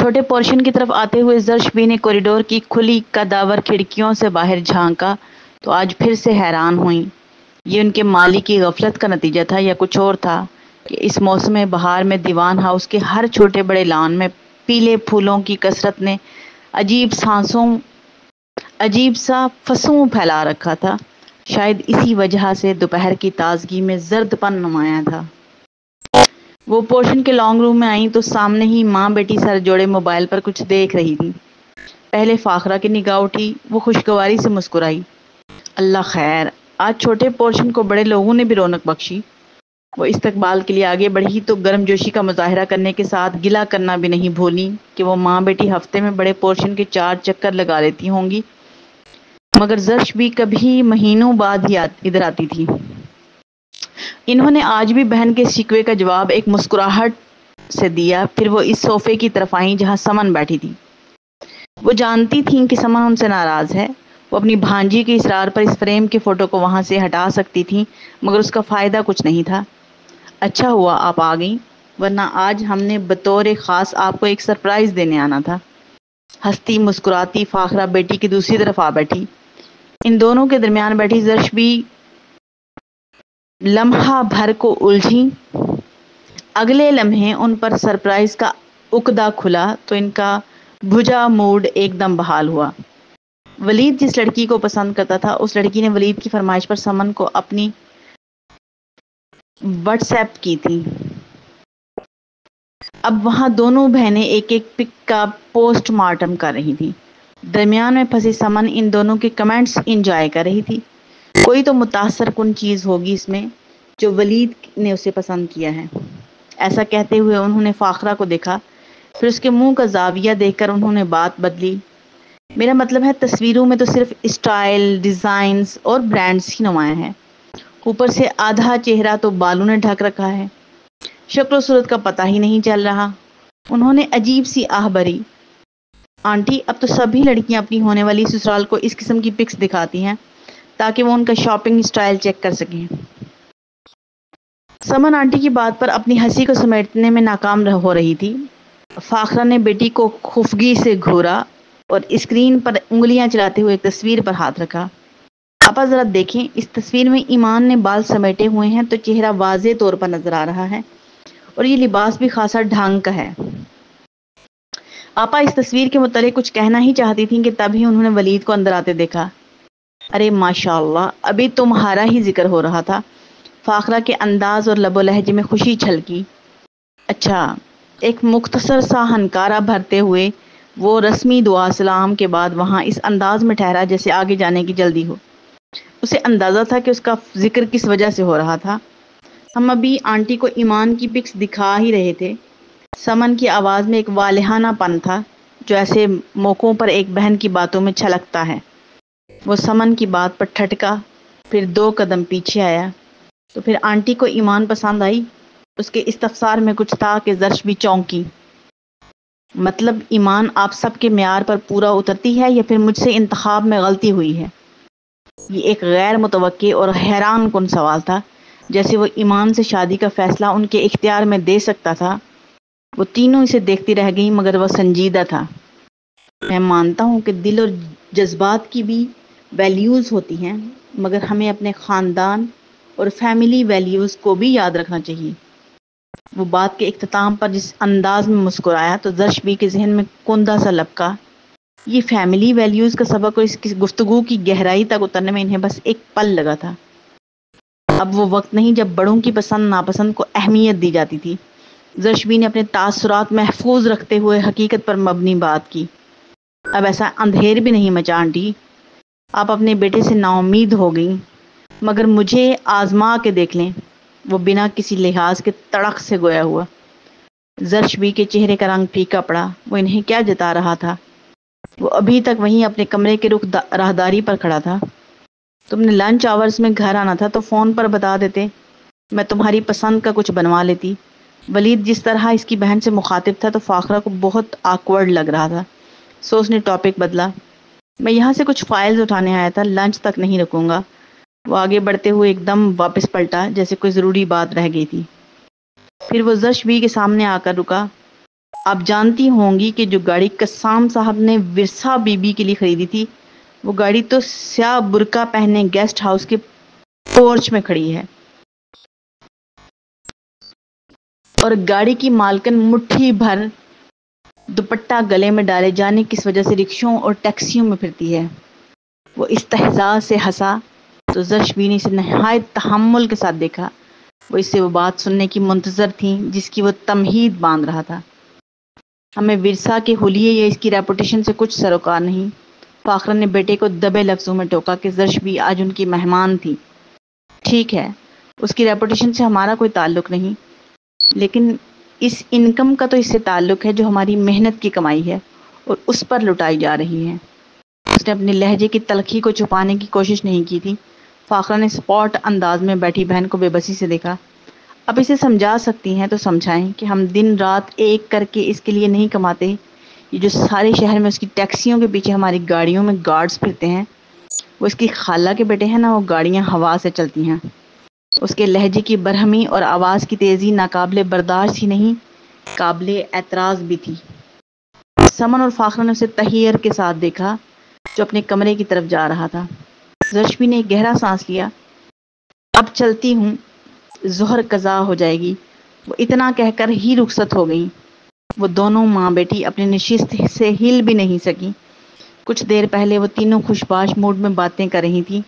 چھوٹے پورشن کی طرف آتے ہوئے زرشبی نے کوریڈور کی کھلی کداور کھڑکیوں سے باہر جھانکا تو آج پھر سے حیران ہوئیں۔ یہ ان کے مالی کی غفلت کا نتیجہ تھا یا کچھ اور تھا کہ اس موسم بہار میں دیوان ہاؤس کے ہر چھوٹے بڑے لان میں پیلے پھولوں کی کثرت نے عجیب سا فسوں پھیلا رکھا تھا۔ شاید اسی وجہ سے دوپہر کی تازگی میں زرد پن نمایاں تھا۔ وہ پورشن کے لانگ روم میں آئیں تو سامنے ہی ماں بیٹی سر جوڑے موبائل پر کچھ دیکھ رہی تھی۔ پہلے فاخرہ کی نگاہ اٹھی، وہ خوشگواری سے مسکرائی۔ اللہ خیر، آج چھوٹے پورشن کو بڑے لوگوں نے بھی رونق بخشی۔ وہ استقبال کے لیے آگے بڑھی تو گرم جوشی کا مظاہرہ کرنے کے ساتھ گلہ کرنا بھی نہیں بھولی کہ وہ ماں بیٹی ہفتے میں بڑے پورشن کے 4 چکر لگا لیتی ہوں گی، مگر زرش بھی کبھی مہینوں بعد ہی ادھر آتی تھی۔ انہوں نے آج بھی بہن کے شکوے کا جواب ایک مسکراہٹ سے دیا، پھر وہ اس صوفے کی طرف آئیں جہاں سمن بیٹھی تھی۔ وہ جانتی تھیں کہ سمن ان سے ناراض ہے۔ وہ اپنی بھانجی کے اصرار پر اس فریم کے فوٹو کو وہاں سے ہٹا سکتی تھیں، مگر اس کا فائدہ کچھ نہیں تھا۔ اچھا ہوا آپ آ گئیں، ورنہ آج ہم نے بطور خاص آپ کو ایک سرپرائز دینے آنا تھا۔ ہنستی مسکراتی فاخرہ بیٹی کی دوسری طرف آ بیٹھی۔ ان دونوں کے درمیان بیٹھی زرشبی لمحہ بھر کو الجھی۔ اگلے لمحے ان پر سرپرائز کا عقدہ کھلا تو ان کا بھجا موڈ ایک دم بحال ہوا۔ ولید جس لڑکی کو پسند کرتا تھا، اس لڑکی نے ولید کی فرمائش پر سمن کو اپنی واٹس ایپ کی تھی۔ اب وہاں دونوں بہنیں ایک ایک پک کا پوسٹ مارٹم کر رہی تھیں۔ درمیان میں پھنسی سمن ان دونوں کے کمنٹس انجوائے کر رہی تھی۔ کوئی تو متاثر کن چیز ہوگی اس میں جو ولید نے اسے پسند کیا ہے۔ ایسا کہتے ہوئے انہوں نے فاخرہ کو دیکھا، پھر اس کے منہ کا زاویہ دیکھ کر انہوں نے بات بدلی۔ میرا مطلب ہے تصویروں میں تو صرف اسٹائل، ڈیزائنز اور برانڈز ہی نمایاں ہیں، اوپر سے آدھا چہرہ تو بالوں نے ڈھک رکھا ہے، شکل و صورت کا پتہ ہی نہیں چل رہا۔ انہوں نے عجیب سی آہ بھری۔ آنٹی، اب تو سبھی لڑکیاں اپنی ہونے والی سسرال کو اس قسم کی پکس دکھاتی ہیں تاکہ وہ ان کا شاپنگ اسٹائل چیک کر سکیں۔ سمن آنٹی کی بات پر اپنی ہنسی کو سمیٹنے میں ناکام ہو رہی تھی۔ فاخرہ نے بیٹی کو خفگی سے گھورا اور اسکرین پر انگلیاں چلاتے ہوئے ایک تصویر پر ہاتھ رکھا۔ آپا ذرا دیکھیں، اس تصویر میں ایمان نے بال سمیٹے ہوئے ہیں تو چہرہ واضح طور پر نظر آ رہا ہے، اور یہ لباس بھی خاصا ڈھنگ کا ہے۔ آپا اس تصویر کے متعلق کچھ کہنا ہی چاہتی تھیں کہ تبھی انہوں نے ولید کو اندر آتے دیکھا۔ ارے ماشاءاللہ، ابھی تمہارا ہی ذکر ہو رہا تھا۔ فاخرہ کے انداز اور لب و لہجے میں خوشی چھلکی۔ اچھا، ایک مختصر سا ہنکارا بھرتے ہوئے وہ رسمی دعا سلام کے بعد وہاں اس انداز میں ٹھہرا جیسے آگے جانے کی جلدی ہو۔ اسے اندازہ تھا کہ اس کا ذکر کس وجہ سے ہو رہا تھا۔ ہم ابھی آنٹی کو ایمان کی پکس دکھا ہی رہے تھے۔ سمن کی آواز میں ایک والہانہ پن تھا جو ایسے موقعوں پر ایک بہن کی باتوں میں چھلکتا ہے۔ وہ سمن کی بات پر ٹھٹکا، پھر 2 قدم پیچھے آیا۔ تو پھر آنٹی کو ایمان پسند آئی؟ اس کے استفسار میں کچھ تھا کہ زرش بھی چونکی۔ مطلب ایمان آپ سب کے معیار پر پورا اترتی ہے یا پھر مجھ سے انتخاب میں غلطی ہوئی ہے؟ یہ ایک غیر متوقع اور حیران کن سوال تھا، جیسے وہ ایمان سے شادی کا فیصلہ ان کے اختیار میں دے سکتا تھا۔ وہ تینوں اسے دیکھتی رہ گئیں، مگر وہ سنجیدہ تھا۔ میں مانتا ہوں کہ دل اور جذبات کی بھی ویلیوز ہوتی ہیں، مگر ہمیں اپنے خاندان اور فیملی ویلیوز کو بھی یاد رکھنا چاہیے۔ وہ بات کے اختتام پر جس انداز میں مسکرایا تو زرشبی کے ذہن میں کندہ سا لپکا۔ یہ فیملی ویلیوز کا سبق اور اس کی گفتگو کی گہرائی تک اترنے میں انہیں بس ایک پل لگا تھا۔ اب وہ وقت نہیں جب بڑوں کی پسند ناپسند کو اہمیت دی جاتی تھی۔ زرشبی نے اپنے تاثرات محفوظ رکھتے ہوئے حقیقت پر مبنی بات کی۔ اب ایسا اندھیر بھی نہیں مچا آنٹی، آپ اپنے بیٹے سے نا امید ہو گئیں، مگر مجھے آزما کے دیکھ لیں۔ وہ بنا کسی لحاظ کے تڑک سے گویا ہوا۔ زرشبی کے چہرے کا رنگ پھیکا پڑا۔ وہ انہیں کیا جتا رہا تھا؟ وہ ابھی تک وہیں اپنے کمرے کے رخ راہداری پر کھڑا تھا۔ تم نے لنچ آورز میں گھر آنا تھا تو فون پر بتا دیتے، میں تمہاری پسند کا کچھ بنوا لیتی۔ ولید جس طرح اس کی بہن سے مخاطب تھا تو فاخرہ کو بہت آکورڈ لگ رہا تھا، سو اس نے ٹاپک بدلا۔ میں یہاں سے کچھ فائلز اٹھانے آیا تھا، لنچ تک نہیں رکوں گا۔ وہ آگے بڑھتے ہوئے ایک دم واپس پلٹا جیسے کوئی ضروری بات رہ گئی تھی۔ پھر وہ زرشبی کے سامنے آ کر رکا۔ آپ جانتی ہوں گی کہ جو گاڑی قسام صاحب نے ورثہ بی بی کے لیے خریدی تھی، وہ گاڑی تو سیاہ برقع پہنے گیسٹ ہاؤس کے پورچ میں کھڑی ہے، اور گاڑی کی مالکن مٹھی بھر دوپٹہ گلے میں ڈالے جانے کس وجہ سے رکشوں اور ٹیکسیوں میں پھرتی ہے۔ وہ استہزاء سے ہنسا تو زرشبینی سے نہایت تحمل کے ساتھ دیکھا۔ وہ اس سے وہ بات سننے کی منتظر تھیں جس کی وہ تمہید باندھ رہا تھا۔ ہمیں ورثہ کے حلیے یا اس کی ریپوٹیشن سے کچھ سروکار نہیں۔ فاخرہ نے بیٹے کو دبے لفظوں میں ٹوکا کہ زرشبی آج ان کی مہمان تھی۔ ٹھیک ہے، اس کی ریپوٹیشن سے ہمارا کوئی تعلق نہیں، لیکن اس انکم کا تو اس سے تعلق ہے جو ہماری محنت کی کمائی ہے اور اس پر لٹائی جا رہی ہے۔ اس نے اپنے لہجے کی تلخی کو چھپانے کی کوشش نہیں کی تھی۔ فاخرہ نے سپاٹ انداز میں بیٹھی بہن کو بے بسی سے دیکھا۔ اب اسے سمجھا سکتی ہیں تو سمجھائیں کہ ہم دن رات ایک کر کے اس کے لیے نہیں کماتے۔ یہ جو سارے شہر میں اس کی ٹیکسیوں کے پیچھے ہماری گاڑیوں میں گارڈز پھرتے ہیں، وہ اس کی خالہ کے بیٹے ہیں نا، وہ گاڑیاں ہوا سے چلتی ہیں۔ اس کے لہجے کی برہمی اور آواز کی تیزی ناقابل برداشت ہی نہیں، قابل اعتراض بھی تھی۔ سمن اور فاخرہ نے اسے تحیر کے ساتھ دیکھا جو اپنے کمرے کی طرف جا رہا تھا۔ زرشبی نے ایک گہرا سانس لیا۔ اب چلتی ہوں، ظہر قضا ہو جائے گی۔ وہ اتنا کہہ کر ہی رخصت ہو گئی۔ وہ دونوں ماں بیٹی اپنی نشست سے ہل بھی نہیں سکی۔ کچھ دیر پہلے وہ تینوں خوشباش موڈ میں باتیں کر رہی تھی،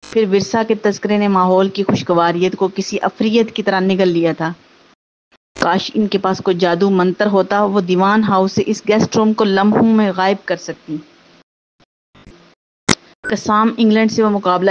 پھر ورثہ کے تذکرے نے ماحول کی خوشگواریت کو کسی افریت کی طرح نگل لیا تھا۔ کاش ان کے پاس کوئی جادو منتر ہوتا، وہ دیوان ہاؤس سے اس گیسٹ روم کو لمحوں میں غائب کر سکتی۔ قسام انگلینڈ سے وہ مقابلہ